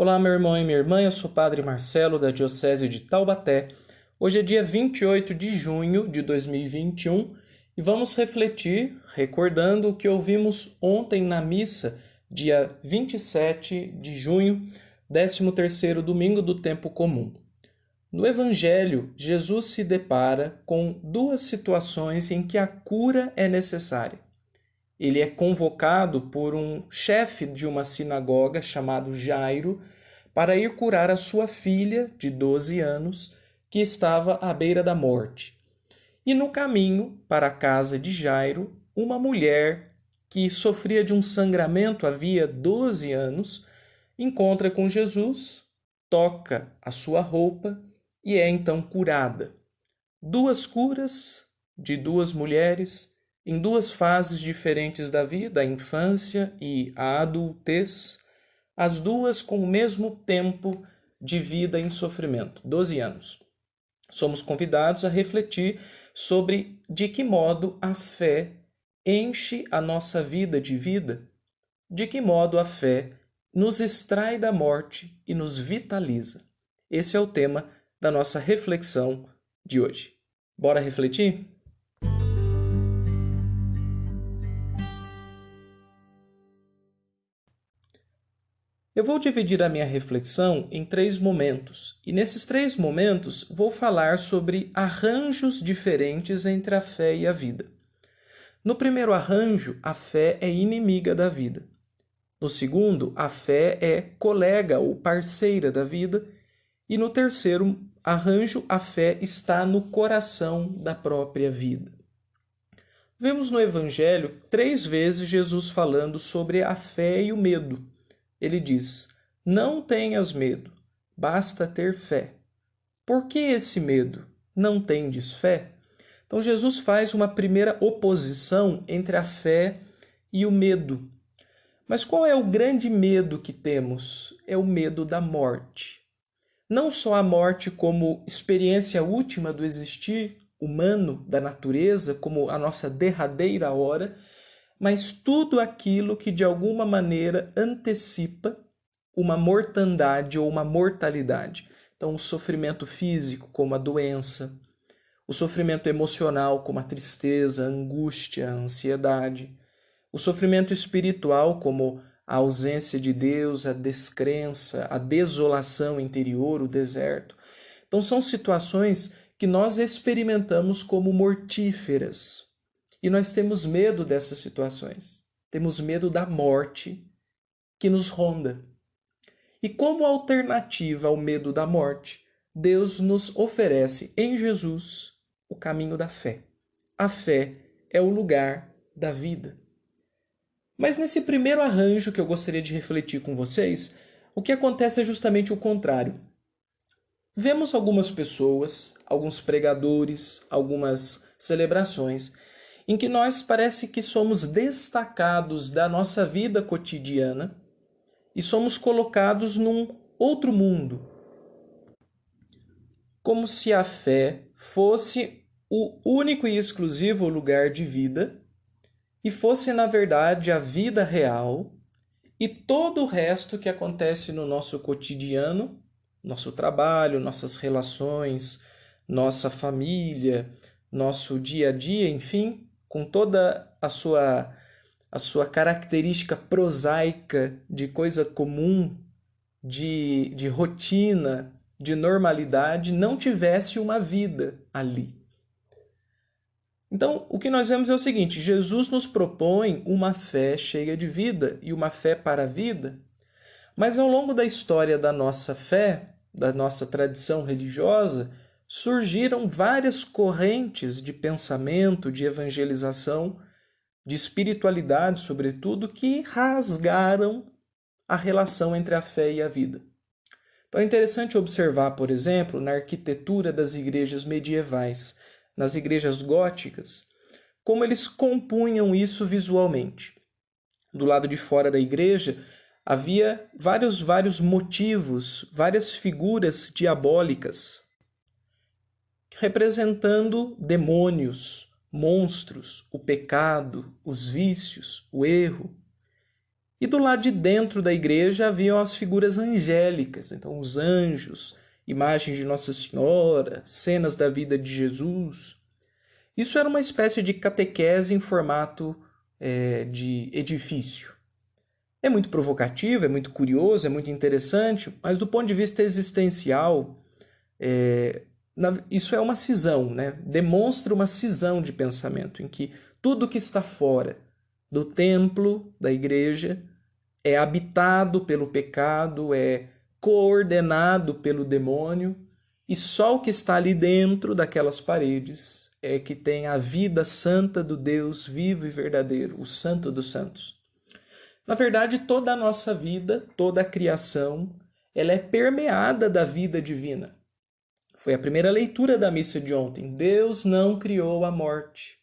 Olá, meu irmão e minha irmã, eu sou o Padre Marcelo, da Diocese de Taubaté. Hoje é dia 28 de junho de 2021 e vamos refletir, recordando o que ouvimos ontem na missa, dia 27 de junho, 13º domingo do tempo comum. No Evangelho, Jesus se depara com duas situações em que a cura é necessária. Ele é convocado por um chefe de uma sinagoga chamado Jairo para ir curar a sua filha de 12 anos, que estava à beira da morte. E no caminho para a casa de Jairo, uma mulher que sofria de um sangramento havia 12 anos, encontra com Jesus, toca a sua roupa e é então curada. Duas curas de duas mulheres em duas fases diferentes da vida, a infância e a adultez, as duas com o mesmo tempo de vida em sofrimento, 12 anos. Somos convidados a refletir sobre de que modo a fé enche a nossa vida de vida, de que modo a fé nos extrai da morte e nos vitaliza. Esse é o tema da nossa reflexão de hoje. Bora refletir? Eu vou dividir a minha reflexão em 3 momentos, e nesses 3 momentos vou falar sobre arranjos diferentes entre a fé e a vida. No primeiro arranjo, a fé é inimiga da vida. No segundo, a fé é colega ou parceira da vida. E no terceiro arranjo, a fé está no coração da própria vida. Vemos no Evangelho 3 vezes Jesus falando sobre a fé e o medo. Ele diz: não tenhas medo, basta ter fé. Por que esse medo? Não tendes fé? Então Jesus faz uma primeira oposição entre a fé e o medo. Mas qual é o grande medo que temos? É o medo da morte. Não só a morte como experiência última do existir humano, da natureza, como a nossa derradeira hora, mas tudo aquilo que de alguma maneira antecipa uma mortandade ou uma mortalidade. Então, o sofrimento físico, como a doença, o sofrimento emocional, como a tristeza, a angústia, a ansiedade, o sofrimento espiritual, como a ausência de Deus, a descrença, a desolação interior, o deserto. Então, são situações que nós experimentamos como mortíferas. E nós temos medo dessas situações. Temos medo da morte que nos ronda. E como alternativa ao medo da morte, Deus nos oferece em Jesus o caminho da fé. A fé é o lugar da vida. Mas nesse primeiro arranjo que eu gostaria de refletir com vocês, o que acontece é justamente o contrário. Vemos algumas pessoas, alguns pregadores, algumas celebrações, em que nós parece que somos destacados da nossa vida cotidiana e somos colocados num outro mundo, como se a fé fosse o único e exclusivo lugar de vida e fosse, na verdade, a vida real e todo o resto que acontece no nosso cotidiano, nosso trabalho, nossas relações, nossa família, nosso dia a dia, enfim, com toda a sua característica prosaica de coisa comum, de rotina, de normalidade, não tivesse uma vida ali. Então, o que nós vemos é o seguinte: Jesus nos propõe uma fé cheia de vida e uma fé para a vida, mas ao longo da história da nossa fé, da nossa tradição religiosa, surgiram várias correntes de pensamento, de evangelização, de espiritualidade, sobretudo, que rasgaram a relação entre a fé e a vida. Então é interessante observar, por exemplo, na arquitetura das igrejas medievais, nas igrejas góticas, como eles compunham isso visualmente. Do lado de fora da igreja havia vários motivos, várias figuras diabólicas, representando demônios, monstros, o pecado, os vícios, o erro. E do lado de dentro da igreja haviam as figuras angélicas, então os anjos, imagens de Nossa Senhora, cenas da vida de Jesus. Isso era uma espécie de catequese em formato de edifício. É muito provocativo, é muito curioso, é muito interessante, mas do ponto de vista existencial, isso é uma cisão, né? Demonstra uma cisão de pensamento, em que tudo que está fora do templo, da igreja, é habitado pelo pecado, é coordenado pelo demônio, e só o que está ali dentro daquelas paredes é que tem a vida santa do Deus vivo e verdadeiro, o Santo dos Santos. Na verdade, toda a nossa vida, toda a criação, ela é permeada da vida divina. Foi a primeira leitura da missa de ontem. Deus não criou a morte.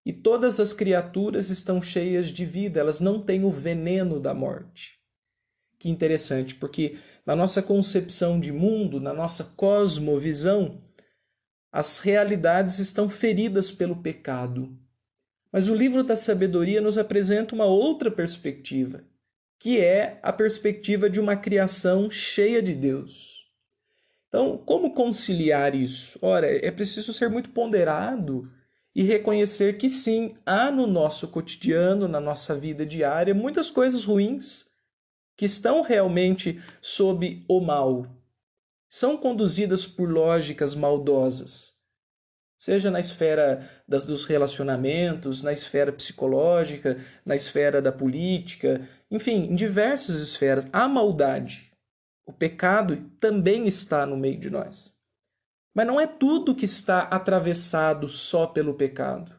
E todas as criaturas estão cheias de vida, elas não têm o veneno da morte. Que interessante, porque na nossa concepção de mundo, na nossa cosmovisão, as realidades estão feridas pelo pecado. Mas o livro da sabedoria nos apresenta uma outra perspectiva, que é a perspectiva de uma criação cheia de Deus. Então, como conciliar isso? Ora, é preciso ser muito ponderado e reconhecer que sim, há no nosso cotidiano, na nossa vida diária, muitas coisas ruins que estão realmente sob o mal. São conduzidas por lógicas maldosas, seja na esfera dos relacionamentos, na esfera psicológica, na esfera da política, enfim, em diversas esferas. Há maldade. O pecado também está no meio de nós. Mas não é tudo que está atravessado só pelo pecado.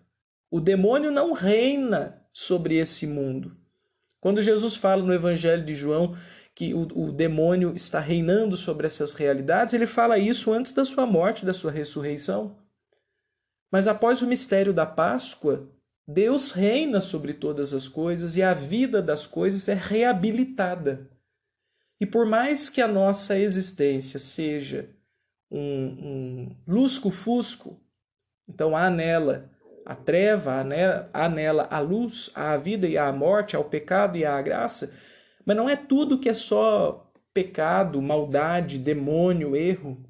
O demônio não reina sobre esse mundo. Quando Jesus fala no Evangelho de João que o demônio está reinando sobre essas realidades, ele fala isso antes da sua morte, da sua ressurreição. Mas após o mistério da Páscoa, Deus reina sobre todas as coisas e a vida das coisas é reabilitada. E por mais que a nossa existência seja um lusco-fusco, então há nela a treva, há nela a luz, há a vida e há a morte, há o pecado e há a graça, mas não é tudo que é só pecado, maldade, demônio, erro.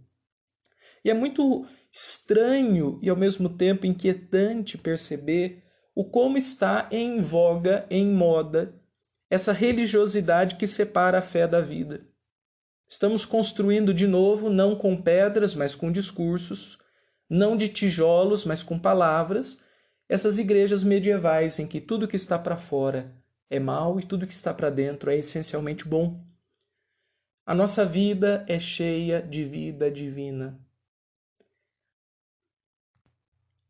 E é muito estranho e ao mesmo tempo inquietante perceber o como está em voga, em moda, essa religiosidade que separa a fé da vida. Estamos construindo de novo, não com pedras, mas com discursos, não de tijolos, mas com palavras, essas igrejas medievais em que tudo que está para fora é mal e tudo que está para dentro é essencialmente bom. A nossa vida é cheia de vida divina.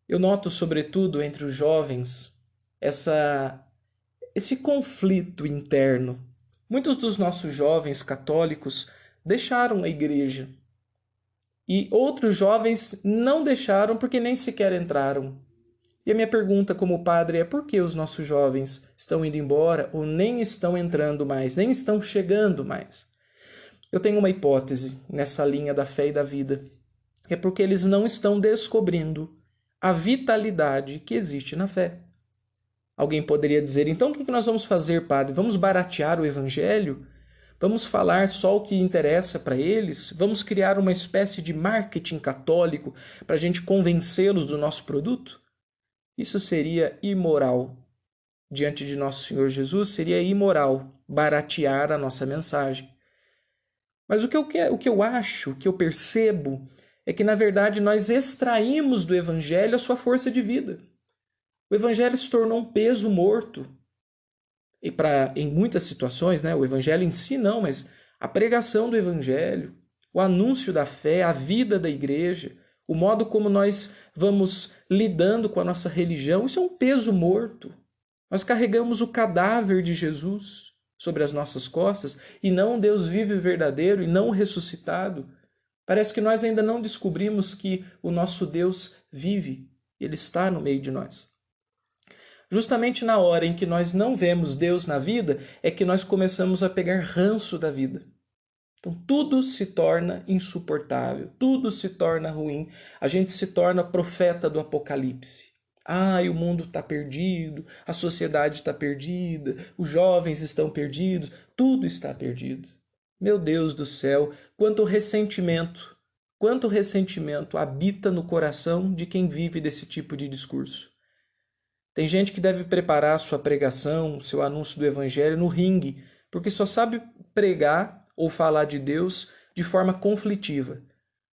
Eu noto, sobretudo, entre os jovens, esse conflito interno. Muitos dos nossos jovens católicos deixaram a igreja. E outros jovens não deixaram porque nem sequer entraram. E a minha pergunta como padre é: por que os nossos jovens estão indo embora ou nem estão entrando mais, nem estão chegando mais? Eu tenho uma hipótese nessa linha da fé e da vida. É porque eles não estão descobrindo a vitalidade que existe na fé. Alguém poderia dizer: então o que nós vamos fazer, padre? Vamos baratear o evangelho? Vamos falar só o que interessa para eles? Vamos criar uma espécie de marketing católico para a gente convencê-los do nosso produto? Isso seria imoral. Diante de nosso Senhor Jesus, seria imoral baratear a nossa mensagem. Mas o que eu acho, o que eu percebo, é que, na verdade, nós extraímos do Evangelho a sua força de vida. O Evangelho se tornou um peso morto. E em muitas situações, né, o Evangelho em si não, mas a pregação do Evangelho, o anúncio da fé, a vida da igreja, o modo como nós vamos lidando com a nossa religião, isso é um peso morto. Nós carregamos o cadáver de Jesus sobre as nossas costas e não um Deus vivo e verdadeiro e não ressuscitado. Parece que nós ainda não descobrimos que o nosso Deus vive, Ele está no meio de nós. Justamente na hora em que nós não vemos Deus na vida, é que nós começamos a pegar ranço da vida. Então tudo se torna insuportável, tudo se torna ruim, a gente se torna profeta do Apocalipse. Ai, o mundo está perdido, a sociedade está perdida, os jovens estão perdidos, tudo está perdido. Meu Deus do céu, quanto ressentimento habita no coração de quem vive desse tipo de discurso. Tem gente que deve preparar sua pregação, seu anúncio do evangelho no ringue, porque só sabe pregar ou falar de Deus de forma conflitiva.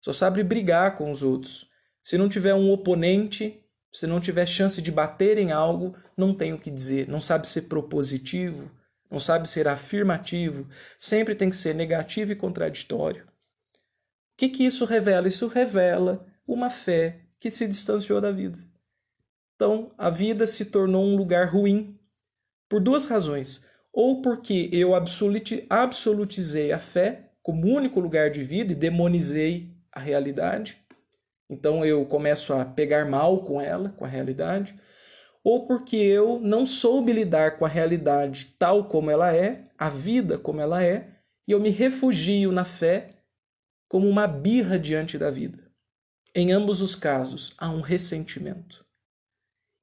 Só sabe brigar com os outros. Se não tiver um oponente, se não tiver chance de bater em algo, não tem o que dizer. Não sabe ser propositivo, não sabe ser afirmativo, sempre tem que ser negativo e contraditório. O que isso revela? Isso revela uma fé que se distanciou da vida. Então, a vida se tornou um lugar ruim por duas razões. Ou porque eu absolutizei a fé como único lugar de vida e demonizei a realidade. Então eu começo a pegar mal com ela, com a realidade. Ou porque eu não soube lidar com a realidade tal como ela é, a vida como ela é, e eu me refugio na fé como uma birra diante da vida. Em ambos os casos, há um ressentimento.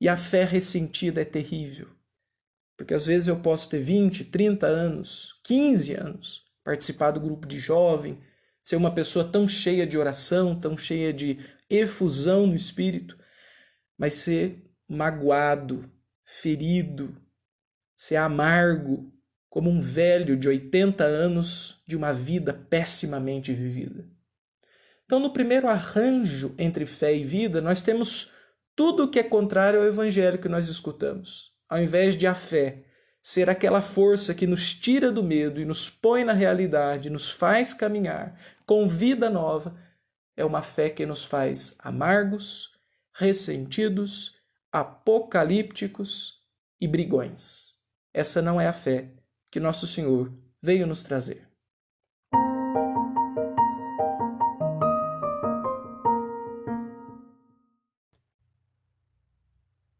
E a fé ressentida é terrível. Porque às vezes eu posso ter 20, 30 anos, 15 anos, participar do grupo de jovem, ser uma pessoa tão cheia de oração, tão cheia de efusão no espírito, mas ser magoado, ferido, ser amargo, como um velho de 80 anos de uma vida pessimamente vivida. Então, no primeiro arranjo entre fé e vida, nós temos tudo o que é contrário ao evangelho que nós escutamos. Ao invés de a fé ser aquela força que nos tira do medo e nos põe na realidade, nos faz caminhar com vida nova, é uma fé que nos faz amargos, ressentidos, apocalípticos e brigões. Essa não é a fé que nosso Senhor veio nos trazer.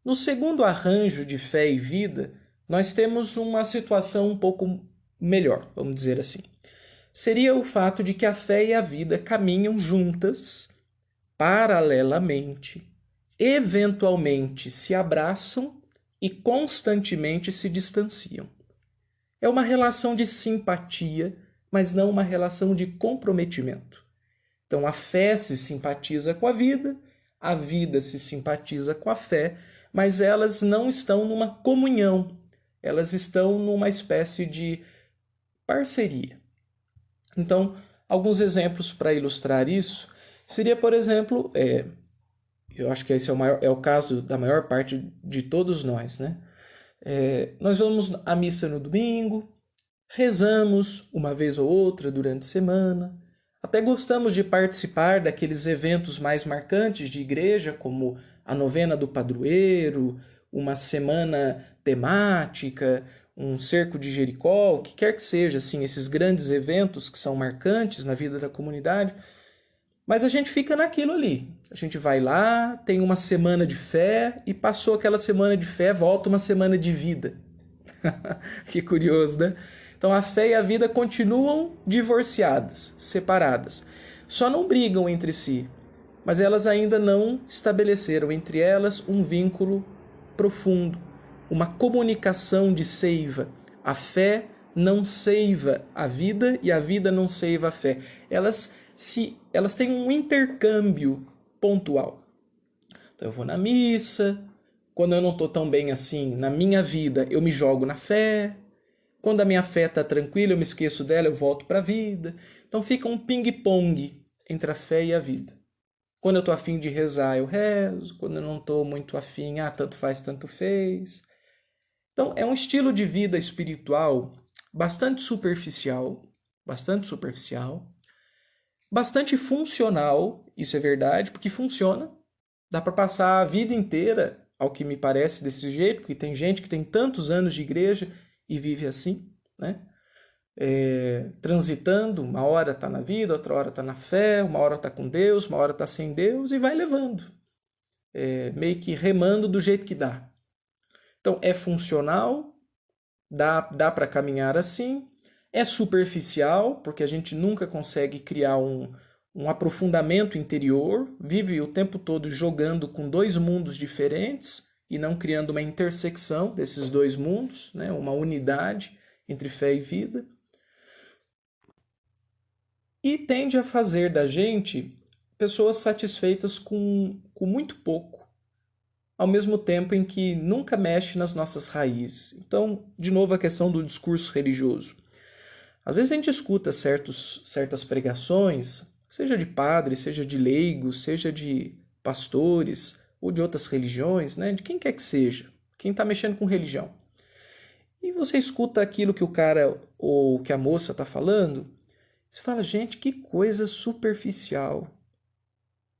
No segundo arranjo de fé e vida, nós temos uma situação um pouco melhor, vamos dizer assim. Seria o fato de que a fé e a vida caminham juntas, paralelamente, eventualmente se abraçam e constantemente se distanciam. É uma relação de simpatia, mas não uma relação de comprometimento. Então a fé se simpatiza com a vida se simpatiza com a fé, mas elas não estão numa comunhão, elas estão numa espécie de parceria. Então, alguns exemplos para ilustrar isso seria, por exemplo, eu acho que esse é o caso da maior parte de todos nós, né? Nós vamos à missa no domingo, rezamos uma vez ou outra durante a semana, até gostamos de participar daqueles eventos mais marcantes de igreja, como a novena do padroeiro, uma semana temática, um cerco de Jericó, o que quer que seja, assim, esses grandes eventos que são marcantes na vida da comunidade. Mas a gente fica naquilo ali. A gente vai lá, tem uma semana de fé e passou aquela semana de fé, volta uma semana de vida. Que curioso, né? Então a fé e a vida continuam divorciadas, separadas. Só não brigam entre si, mas elas ainda não estabeleceram entre elas um vínculo profundo, uma comunicação de seiva. A fé não seiva a vida e a vida não seiva a fé. Elas têm um intercâmbio pontual. Então eu vou na missa, quando eu não estou tão bem assim na minha vida, eu me jogo na fé. Quando a minha fé está tranquila, eu me esqueço dela, eu volto para a vida. Então fica um ping-pong entre a fé e a vida. Quando eu estou afim de rezar, eu rezo. Quando eu não estou muito afim, tanto faz, tanto fez. Então é um estilo de vida espiritual bastante superficial, bastante funcional, isso é verdade, porque funciona. Dá para passar a vida inteira, ao que me parece, desse jeito, porque tem gente que tem tantos anos de igreja e vive assim, né? Transitando, uma hora está na vida, outra hora está na fé, uma hora está com Deus, uma hora está sem Deus e vai levando, meio que remando do jeito que dá. Então é funcional, dá para caminhar assim, é superficial, porque a gente nunca consegue criar um aprofundamento interior, vive o tempo todo jogando com dois mundos diferentes e não criando uma intersecção desses dois mundos, né? Uma unidade entre fé e vida. E tende a fazer da gente pessoas satisfeitas com muito pouco, ao mesmo tempo em que nunca mexe nas nossas raízes. Então, de novo, a questão do discurso religioso. Às vezes a gente escuta certas pregações, seja de padres, seja de leigos, seja de pastores ou de outras religiões, né? De quem quer que seja, quem está mexendo com religião. E você escuta aquilo que o cara ou que a moça está falando, você fala, gente, que coisa superficial.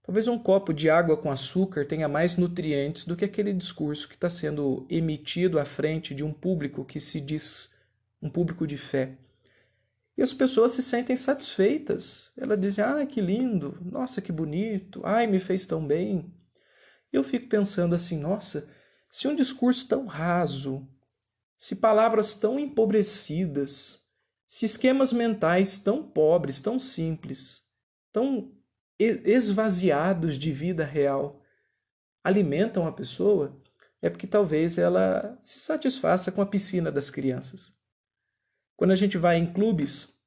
Talvez um copo de água com açúcar tenha mais nutrientes do que aquele discurso que está sendo emitido à frente de um público que se diz um público de fé. E as pessoas se sentem satisfeitas. Elas dizem, que lindo, nossa, que bonito, ai, me fez tão bem. E eu fico pensando assim, nossa, se um discurso tão raso, se palavras tão empobrecidas, se esquemas mentais tão pobres, tão simples, tão esvaziados de vida real alimentam a pessoa, é porque talvez ela se satisfaça com a piscina das crianças. Quando a gente vai em clubes,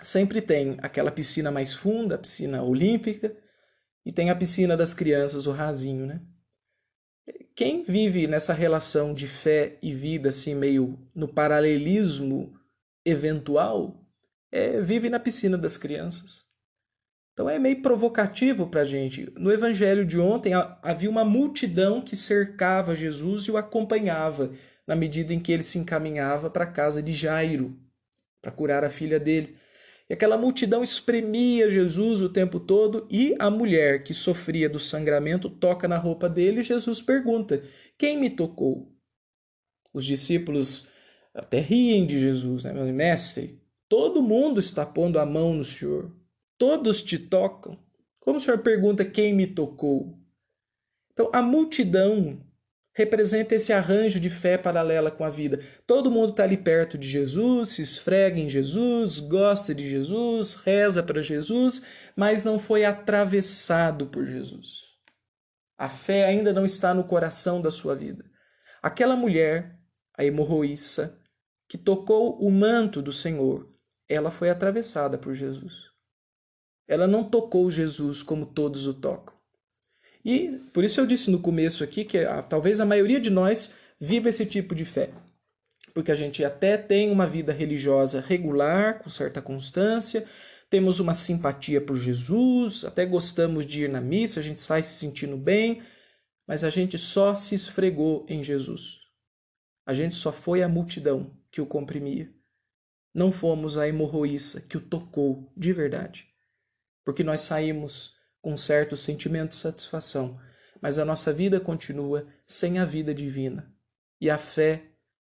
sempre tem aquela piscina mais funda, a piscina olímpica, e tem a piscina das crianças, o rasinho, né? Quem vive nessa relação de fé e vida, assim, meio no paralelismo eventual, vive na piscina das crianças. Então é meio provocativo para a gente. No evangelho de ontem havia uma multidão que cercava Jesus e o acompanhava na medida em que ele se encaminhava para a casa de Jairo, para curar a filha dele. E aquela multidão espremia Jesus o tempo todo e a mulher que sofria do sangramento toca na roupa dele e Jesus pergunta, quem me tocou? Os discípulos até riem de Jesus, né? Mestre, todo mundo está pondo a mão no Senhor. Todos te tocam. Como o Senhor pergunta quem me tocou? Então, a multidão representa esse arranjo de fé paralela com a vida. Todo mundo está ali perto de Jesus, se esfrega em Jesus, gosta de Jesus, reza para Jesus, mas não foi atravessado por Jesus. A fé ainda não está no coração da sua vida. Aquela mulher, a hemorroíça, que tocou o manto do Senhor, ela foi atravessada por Jesus. Ela não tocou Jesus como todos o tocam. E por isso eu disse no começo aqui que talvez a maioria de nós viva esse tipo de fé. Porque a gente até tem uma vida religiosa regular, com certa constância, temos uma simpatia por Jesus, até gostamos de ir na missa, a gente sai se sentindo bem, mas a gente só se esfregou em Jesus. A gente só foi a multidão que o comprimia. Não fomos a hemorroíça que o tocou de verdade. Porque nós saímos com um certo sentimento de satisfação, mas a nossa vida continua sem a vida divina. E a fé,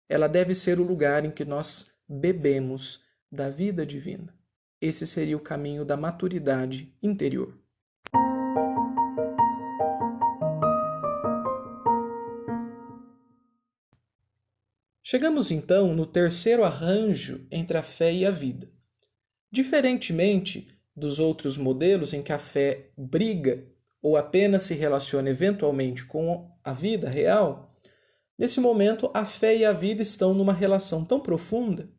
ela deve ser o lugar em que nós bebemos da vida divina. Esse seria o caminho da maturidade interior. Chegamos então no terceiro arranjo entre a fé e a vida. Diferentemente dos outros modelos em que a fé briga ou apenas se relaciona eventualmente com a vida real, nesse momento a fé e a vida estão numa relação tão profunda,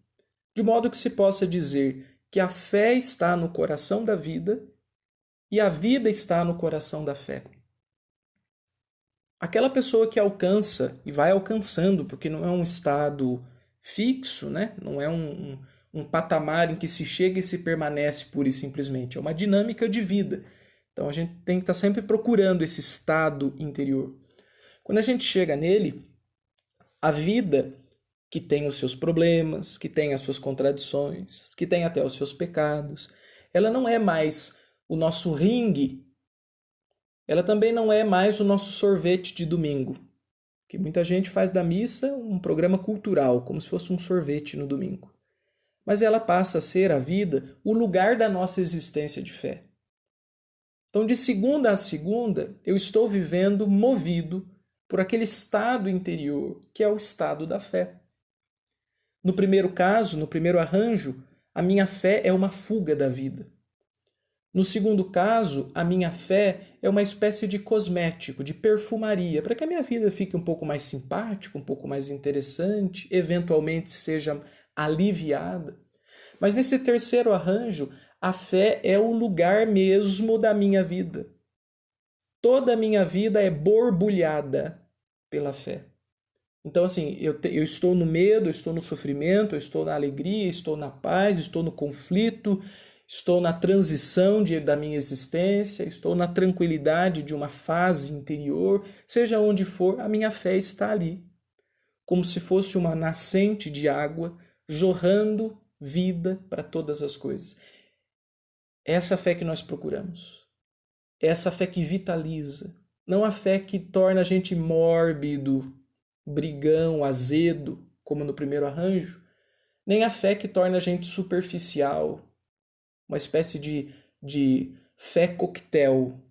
de modo que se possa dizer que a fé está no coração da vida e a vida está no coração da fé. Aquela pessoa que alcança e vai alcançando, porque não é um estado fixo, né? Não é um patamar em que se chega e se permanece pura e simplesmente. É uma dinâmica de vida. Então a gente tem que estar sempre procurando esse estado interior. Quando a gente chega nele, a vida que tem os seus problemas, que tem as suas contradições, que tem até os seus pecados, ela não é mais o nosso ringue. Ela também não é mais o nosso sorvete de domingo, que muita gente faz da missa um programa cultural, como se fosse um sorvete no domingo. Mas ela passa a ser a vida o lugar da nossa existência de fé. Então, de segunda a segunda, eu estou vivendo movido por aquele estado interior, que é o estado da fé. No primeiro caso, no primeiro arranjo, a minha fé é uma fuga da vida. No segundo caso, a minha fé é uma espécie de cosmético, de perfumaria, para que a minha vida fique um pouco mais simpática, um pouco mais interessante, eventualmente seja aliviada. Mas nesse terceiro arranjo, a fé é o lugar mesmo da minha vida. Toda a minha vida é borbulhada pela fé. Então, assim, eu estou no medo, eu estou no sofrimento, eu estou na alegria, estou na paz, estou no conflito, estou na transição da minha existência, estou na tranquilidade de uma fase interior, seja onde for, a minha fé está ali, como se fosse uma nascente de água jorrando vida para todas as coisas. Essa fé que nós procuramos. Essa fé que vitaliza. Não a fé que torna a gente mórbido, brigão, azedo, como no primeiro arranjo, nem a fé que torna a gente superficial, uma espécie de fé coquetel,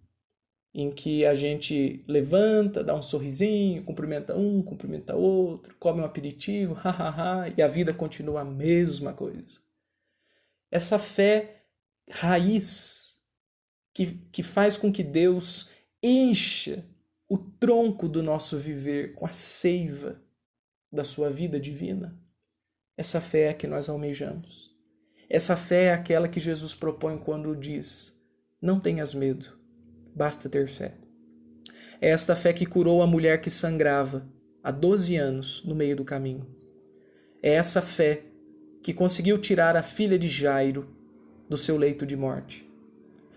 em que a gente levanta, dá um sorrisinho, cumprimenta um, cumprimenta outro, come um aperitivo, hahaha, e a vida continua a mesma coisa. Essa fé raiz que faz com que Deus encha o tronco do nosso viver com a seiva da sua vida divina. Essa fé é a que nós almejamos. Essa fé é aquela que Jesus propõe quando diz: não tenhas medo, basta ter fé. É esta fé que curou a mulher que sangrava há 12 anos no meio do caminho. É essa fé que conseguiu tirar a filha de Jairo do seu leito de morte.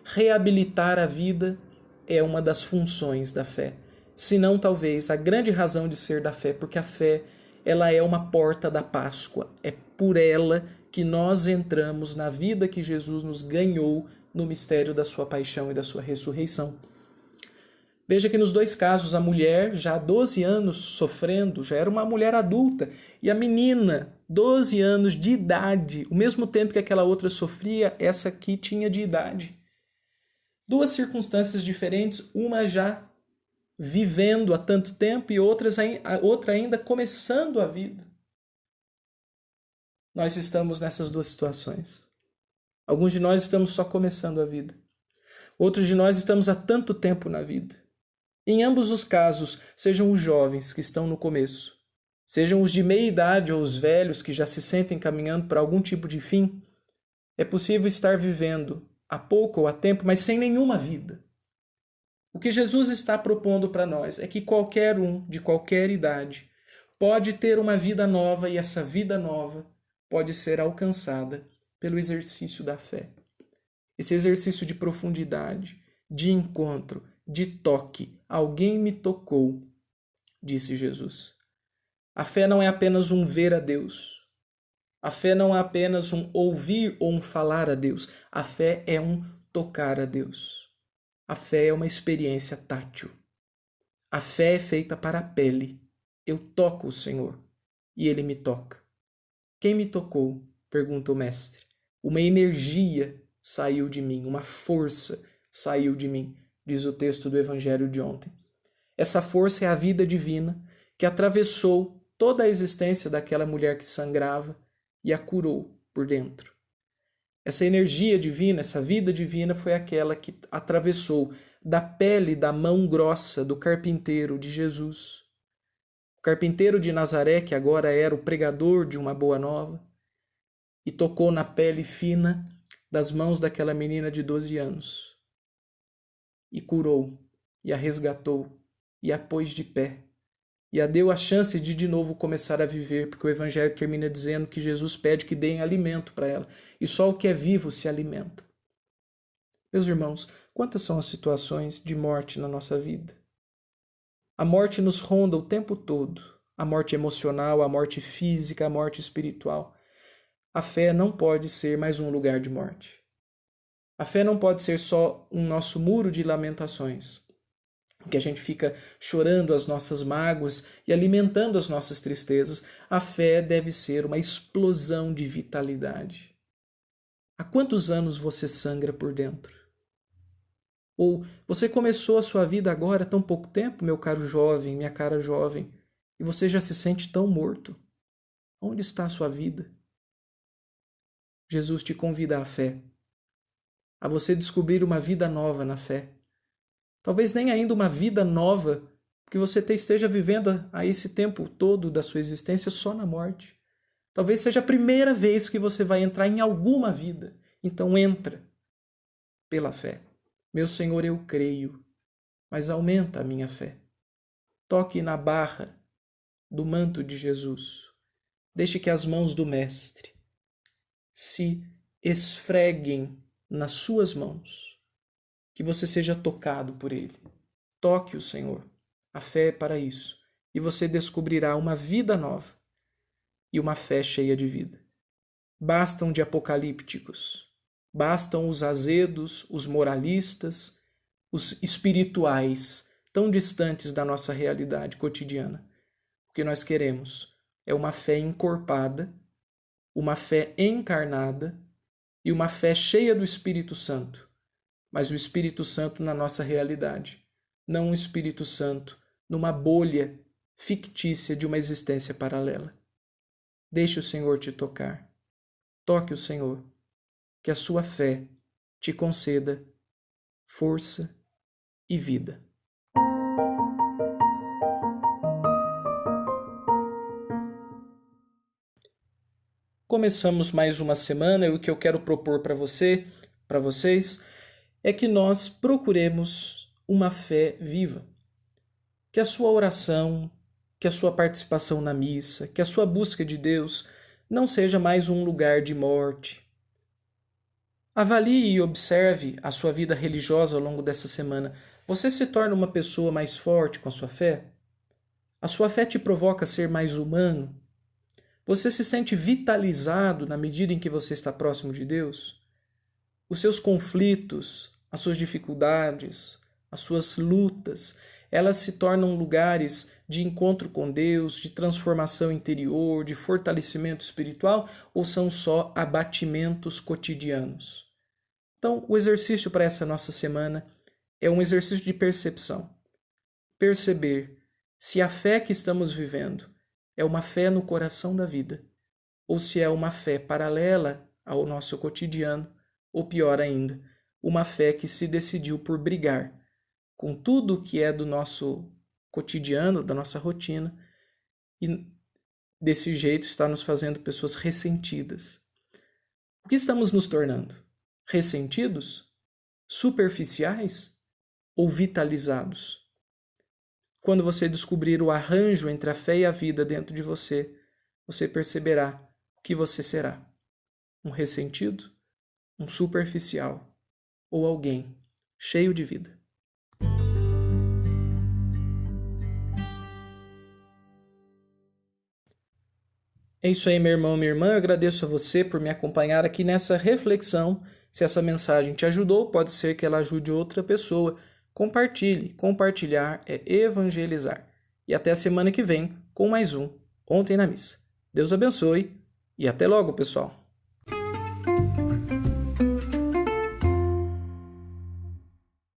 Reabilitar a vida é uma das funções da fé, se não talvez a grande razão de ser da fé, porque a fé ela é uma porta da Páscoa, é por ela que nós entramos na vida que Jesus nos ganhou no mistério da sua paixão e da sua ressurreição. Veja que nos dois casos a mulher, já há 12 anos sofrendo, já era uma mulher adulta, e a menina, 12 anos de idade, o mesmo tempo que aquela outra sofria, essa aqui tinha de idade. Duas circunstâncias diferentes, uma já vivendo há tanto tempo e outra ainda começando a vida. Nós estamos nessas duas situações. Alguns de nós estamos só começando a vida. Outros de nós estamos há tanto tempo na vida. Em ambos os casos, sejam os jovens que estão no começo, sejam os de meia idade ou os velhos que já se sentem caminhando para algum tipo de fim, é possível estar vivendo há pouco ou há tempo, mas sem nenhuma vida. O que Jesus está propondo para nós é que qualquer um, de qualquer idade, pode ter uma vida nova e essa vida nova pode ser alcançada pelo exercício da fé. Esse exercício de profundidade, de encontro, de toque. Alguém me tocou, disse Jesus. A fé não é apenas um ver a Deus. A fé não é apenas um ouvir ou um falar a Deus. A fé é um tocar a Deus. A fé é uma experiência tátil. A fé é feita para a pele. Eu toco o Senhor e Ele me toca. Quem me tocou? Pergunta o mestre. Uma energia saiu de mim, uma força saiu de mim, diz o texto do Evangelho de ontem. Essa força é a vida divina que atravessou toda a existência daquela mulher que sangrava e a curou por dentro. Essa energia divina, essa vida divina foi aquela que atravessou da pele da mão grossa do carpinteiro de Jesus. O carpinteiro de Nazaré, que agora era o pregador de uma boa nova, e tocou na pele fina das mãos daquela menina de 12 anos. E curou, e a resgatou, e a pôs de pé, e a deu a chance de novo começar a viver, porque o Evangelho termina dizendo que Jesus pede que deem alimento para ela, e só o que é vivo se alimenta. Meus irmãos, quantas são as situações de morte na nossa vida? A morte nos ronda o tempo todo, a morte emocional, a morte física, a morte espiritual. A fé não pode ser mais um lugar de morte. A fé não pode ser só um nosso muro de lamentações, que a gente fica chorando as nossas mágoas e alimentando as nossas tristezas. A fé deve ser uma explosão de vitalidade. Há quantos anos você sangra por dentro? Ou você começou a sua vida agora há tão pouco tempo, meu caro jovem, minha cara jovem, e você já se sente tão morto? Onde está a sua vida? Jesus te convida à fé. a você descobrir uma vida nova na fé. Talvez nem ainda uma vida nova, porque você esteja vivendo a esse tempo todo da sua existência só na morte. Talvez seja a primeira vez que você vai entrar em alguma vida. Então entra pela fé. Meu Senhor, eu creio, mas aumenta a minha fé. Toque na barra do manto de Jesus. Deixe que as mãos do Mestre se esfreguem nas suas mãos. Que você seja tocado por Ele. Toque o Senhor. A fé é para isso. E você descobrirá uma vida nova e uma fé cheia de vida. Bastam de apocalípticos. Bastam os azedos, os moralistas, os espirituais, tão distantes da nossa realidade cotidiana. O que nós queremos é uma fé encorpada, uma fé encarnada e uma fé cheia do Espírito Santo. Mas o Espírito Santo na nossa realidade, não o Espírito Santo numa bolha fictícia de uma existência paralela. Deixe o Senhor te tocar. Toque o Senhor, que a sua fé te conceda força e vida. Começamos mais uma semana e o que eu quero propor para vocês, é que nós procuremos uma fé viva. Que a sua oração, que a sua participação na missa, que a sua busca de Deus não seja mais um lugar de morte. Avalie e observe a sua vida religiosa ao longo dessa semana. Você se torna uma pessoa mais forte com a sua fé? A sua fé te provoca a ser mais humano? Você se sente vitalizado na medida em que você está próximo de Deus? Os seus conflitos, as suas dificuldades, as suas lutas, elas se tornam lugares de encontro com Deus, de transformação interior, de fortalecimento espiritual, ou são só abatimentos cotidianos? Então, o exercício para essa nossa semana é um exercício de percepção. Perceber se a fé que estamos vivendo é uma fé no coração da vida, ou se é uma fé paralela ao nosso cotidiano, ou pior ainda, uma fé que se decidiu por brigar com tudo que é do nosso cotidiano, da nossa rotina, e desse jeito está nos fazendo pessoas ressentidas. O que estamos nos tornando? Ressentidos? Superficiais? Ou vitalizados? Quando você descobrir o arranjo entre a fé e a vida dentro de você, você perceberá o que você será. Um ressentido? Um superficial? Ou alguém cheio de vida? É isso aí, meu irmão, minha irmã. Eu agradeço a você por me acompanhar aqui nessa reflexão. Se essa mensagem te ajudou, pode ser que ela ajude outra pessoa. Compartilhe. Compartilhar é evangelizar. E até a semana que vem com mais um Ontem na Missa. Deus abençoe e até logo, pessoal.